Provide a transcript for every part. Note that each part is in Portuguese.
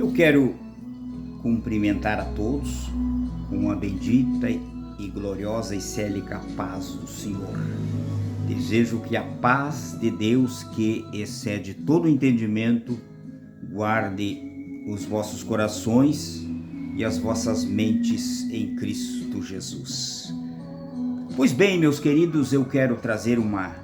Eu quero cumprimentar a todos com a bendita e gloriosa e célica paz do Senhor. Desejo que a paz de Deus, que excede todo entendimento, guarde os vossos corações e as vossas mentes em Cristo Jesus. Pois bem, meus queridos, eu quero trazer uma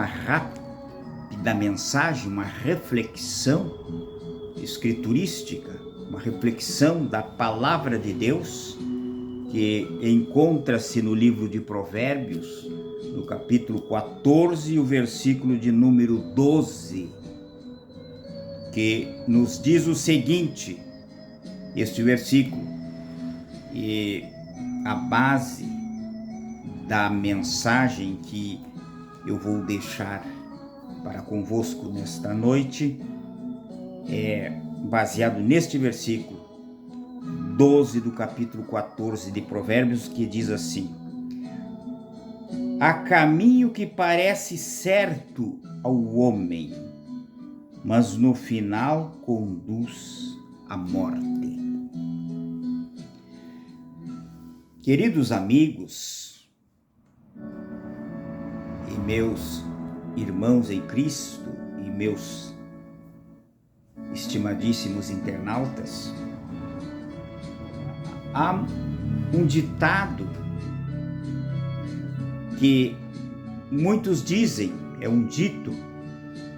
rápida mensagem, uma reflexão escriturística, uma reflexão da palavra de Deus, que encontra-se no livro de Provérbios, no capítulo 14, o versículo de número 12, que nos diz o seguinte, este versículo, e a base da mensagem que eu vou deixar para convosco nesta noite é baseado neste versículo 12 do capítulo 14 de Provérbios, que diz assim: há caminho que parece certo ao homem, mas no final conduz à morte. Queridos amigos e meus irmãos em Cristo e meus estimadíssimos internautas, há um ditado que muitos dizem, é um dito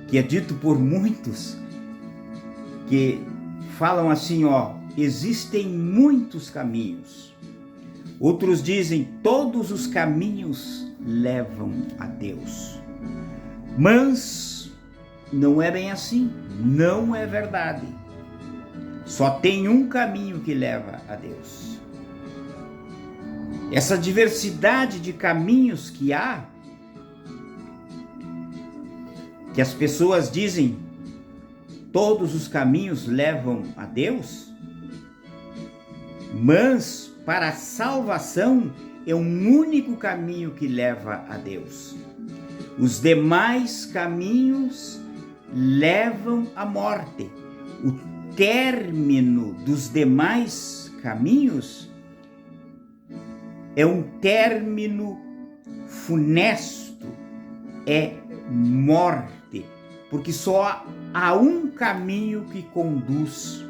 que é dito por muitos, que falam assim, existem muitos caminhos. Outros dizem, todos os caminhos levam a Deus. Mas não é bem assim, não é verdade. Só tem um caminho que leva a Deus. Essa diversidade de caminhos que há, que as pessoas dizem, todos os caminhos levam a Deus, mas para a salvação é um único caminho que leva a Deus. Os demais caminhos levam à morte. O término dos demais caminhos é um término funesto, é morte, porque só há um caminho que conduz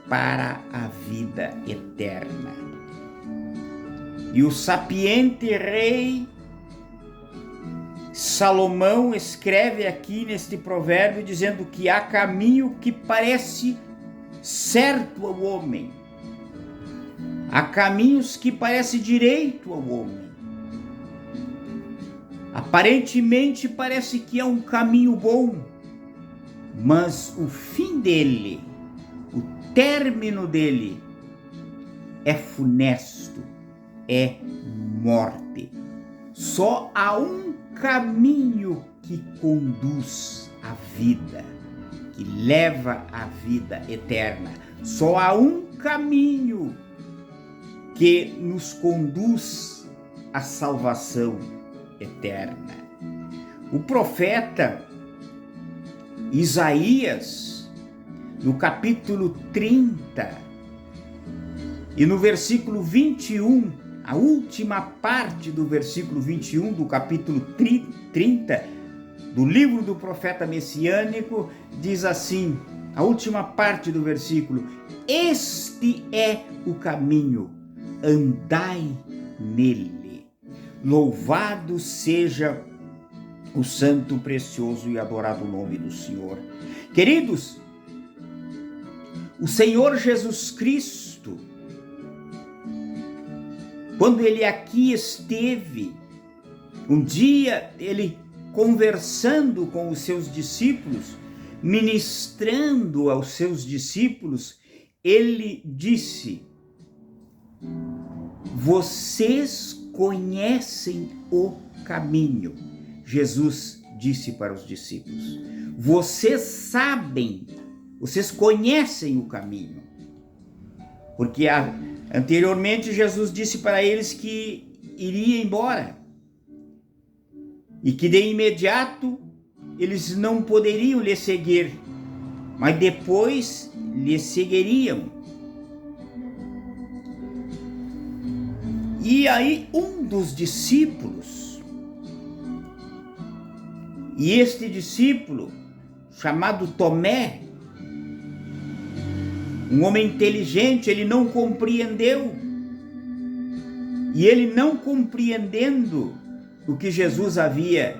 para a vida eterna. E o sapiente rei Salomão escreve aqui neste provérbio dizendo que há caminho que parece certo ao homem. Há caminhos que parecem direito ao homem. Aparentemente parece que é um caminho bom, mas o fim dele, o término dele é funesto, é morte. Só há um caminho que conduz à vida, que leva à vida eterna. Só há um caminho que nos conduz à salvação eterna. O profeta Isaías, no capítulo 30 e no versículo 21, a última parte do versículo 21 do capítulo 30 do livro do profeta messiânico, diz assim, a última parte do versículo: este é o caminho, andai nele. Louvado seja o santo, precioso e adorado nome do Senhor. Queridos, o Senhor Jesus Cristo, quando ele aqui esteve, um dia ele conversando com os seus discípulos, ministrando aos seus discípulos, ele disse: vocês conhecem o caminho. Jesus disse para os discípulos: vocês sabem, vocês conhecem o caminho. Porque anteriormente Jesus disse para eles que iria embora e que de imediato eles não poderiam lhe seguir, mas depois lhe seguiriam. E aí um dos discípulos, e este discípulo, chamado Tomé, um homem inteligente, ele não compreendeu. E ele não compreendendo o que Jesus havia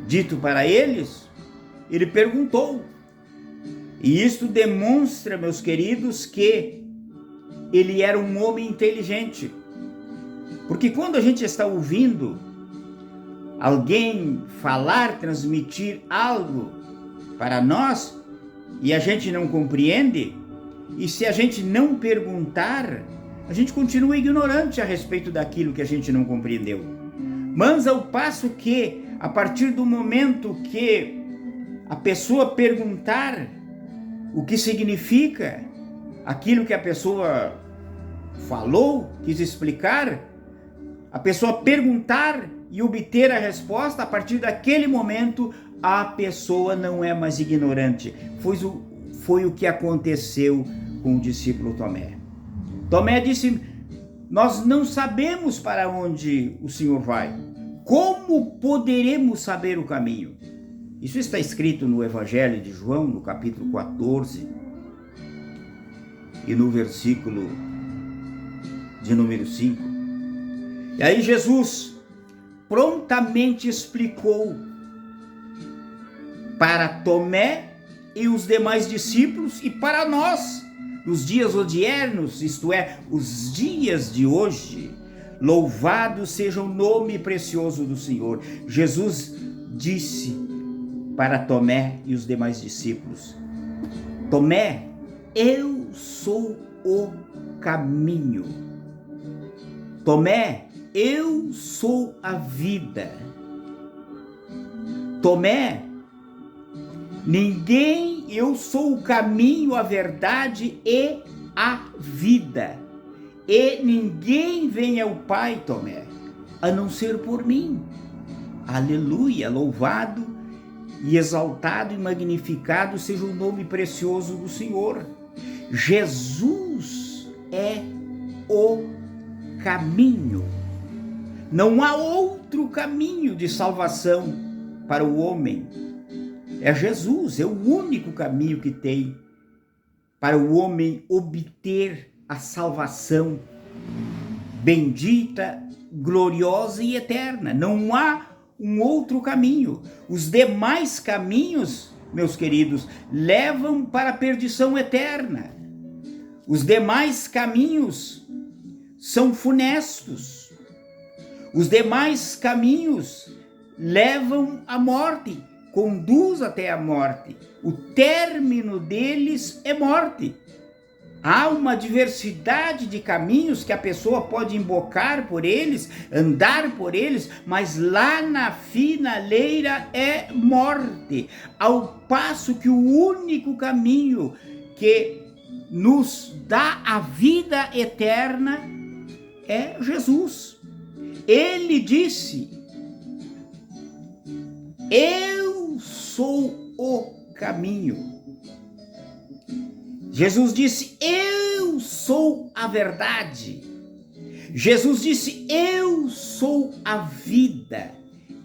dito para eles, ele perguntou. E isso demonstra, meus queridos, que ele era um homem inteligente. Porque quando a gente está ouvindo alguém falar, transmitir algo para nós, e a gente não compreende, e se a gente não perguntar, a gente continua ignorante a respeito daquilo que a gente não compreendeu. Mas ao passo que, a partir do momento que a pessoa perguntar o que significa aquilo que a pessoa falou, quis explicar, a pessoa perguntar e obter a resposta, a partir daquele momento, a pessoa não é mais ignorante. Foi o que aconteceu com o discípulo Tomé. Tomé disse: nós não sabemos para onde o Senhor vai. Como poderemos saber o caminho? Isso está escrito no Evangelho de João, no capítulo 14, e no versículo de número 5. E aí Jesus prontamente explicou para Tomé e os demais discípulos e para nós, nos dias odiernos, isto é, os dias de hoje. Louvado seja o nome precioso do Senhor. Jesus disse para Tomé e os demais discípulos: Tomé, eu sou o caminho. Tomé, eu sou a vida. Tomé, eu sou o caminho, a verdade e a vida. E ninguém vem ao Pai, Tomé, a não ser por mim. Aleluia, louvado e exaltado e magnificado seja o nome precioso do Senhor. Jesus é o caminho. Não há outro caminho de salvação para o homem. É Jesus, é o único caminho que tem para o homem obter a salvação bendita, gloriosa e eterna. Não há um outro caminho. Os demais caminhos, meus queridos, levam para a perdição eterna. Os demais caminhos são funestos. Os demais caminhos levam à morte, conduz até a morte. O término deles é morte. Há uma diversidade de caminhos que a pessoa pode embocar por eles, andar por eles, mas lá na finaleira é morte. Ao passo que o único caminho que nos dá a vida eterna é Jesus. Ele disse: eu sou o caminho. Jesus disse: eu sou a verdade. Jesus disse: eu sou a vida.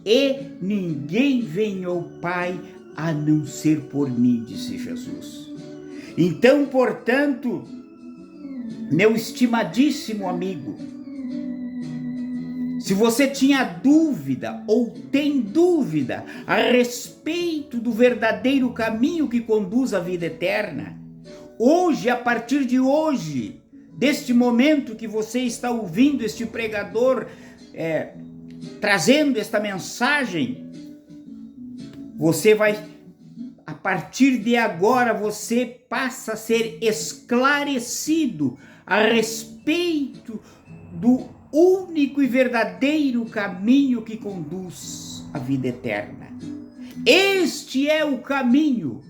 E ninguém vem ao Pai a não ser por mim, disse Jesus. Então, portanto, meu estimadíssimo amigo, se você tinha dúvida ou tem dúvida a respeito do verdadeiro caminho que conduz à vida eterna, hoje, a partir de hoje, deste momento que você está ouvindo este pregador trazendo esta mensagem, você vai, a partir de agora, você passa a ser esclarecido a respeito do único e verdadeiro caminho que conduz à vida eterna. Este é o caminho,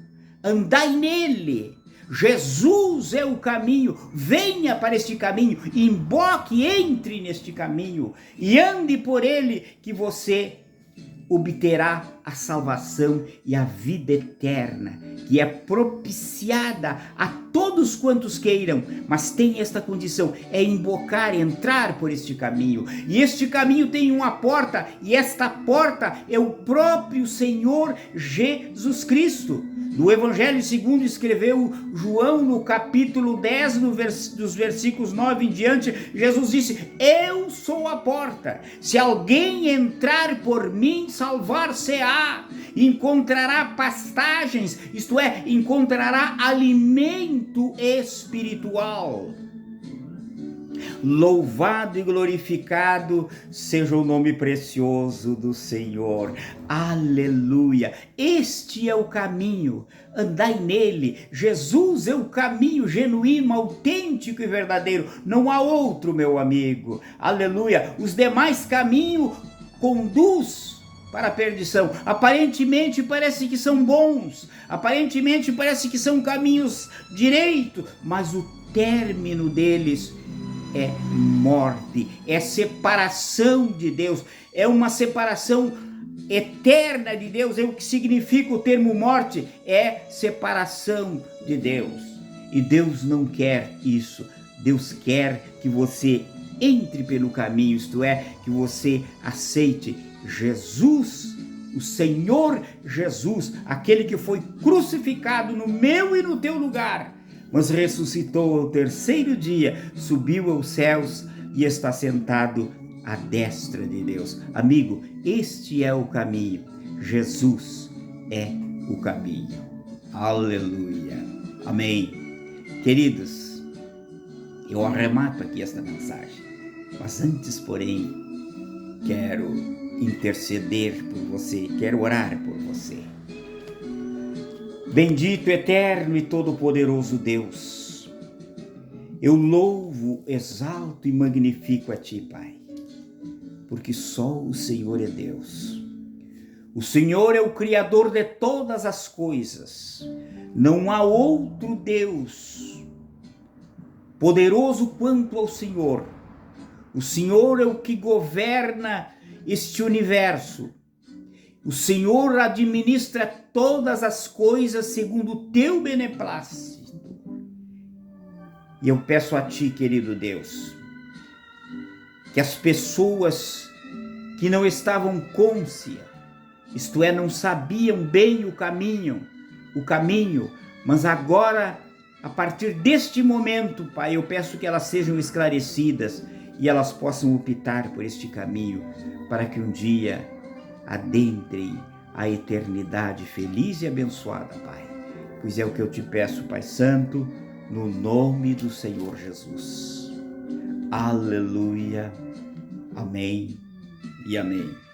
andai nele. Jesus é o caminho, venha para este caminho, emboque, entre neste caminho e ande por ele, que você obterá a salvação e a vida eterna, que é propiciada a todos quantos queiram, mas tem esta condição, é invocar, entrar por este caminho. E este caminho tem uma porta, e esta porta é o próprio Senhor Jesus Cristo. No Evangelho segundo escreveu João, no capítulo 10, dos versículos 9 em diante, Jesus disse: eu sou a porta, se alguém entrar por mim, salvar-se-á, encontrará pastagens, isto é, encontrará alimento espiritual. Louvado e glorificado seja o nome precioso do Senhor. Aleluia! Este é o caminho, andai nele. Jesus é o caminho genuíno, autêntico e verdadeiro. Não há outro, meu amigo. Aleluia! Os demais caminhos conduz para a perdição. Aparentemente parece que são bons, aparentemente parece que são caminhos direitos, mas o término deles é morte, é separação de Deus, é uma separação eterna de Deus. É o que significa o termo morte, é separação de Deus. E Deus não quer isso. Deus quer que você entre pelo caminho, isto é, que você aceite Jesus, o Senhor Jesus, aquele que foi crucificado no meu e no teu lugar, mas ressuscitou ao terceiro dia, subiu aos céus e está sentado à destra de Deus. Amigo, este é o caminho. Jesus é o caminho. Aleluia. Amém. Queridos, eu arremato aqui esta mensagem, mas antes, porém, quero interceder por você, quero orar por você. Bendito, eterno e todo-poderoso Deus, eu louvo, exalto e magnifico a Ti, Pai, porque só o Senhor é Deus. O Senhor é o Criador de todas as coisas. Não há outro Deus poderoso quanto ao Senhor. O Senhor é o que governa este universo. O Senhor administra todas as coisas segundo o teu beneplácito. E eu peço a Ti, querido Deus, que as pessoas que não estavam cônscias, isto é, não sabiam bem o caminho, mas agora, a partir deste momento, Pai, eu peço que elas sejam esclarecidas e elas possam optar por este caminho, para que um dia adentrem a eternidade feliz e abençoada, Pai. Pois é o que eu te peço, Pai Santo, no nome do Senhor Jesus. Aleluia. Amém e amém.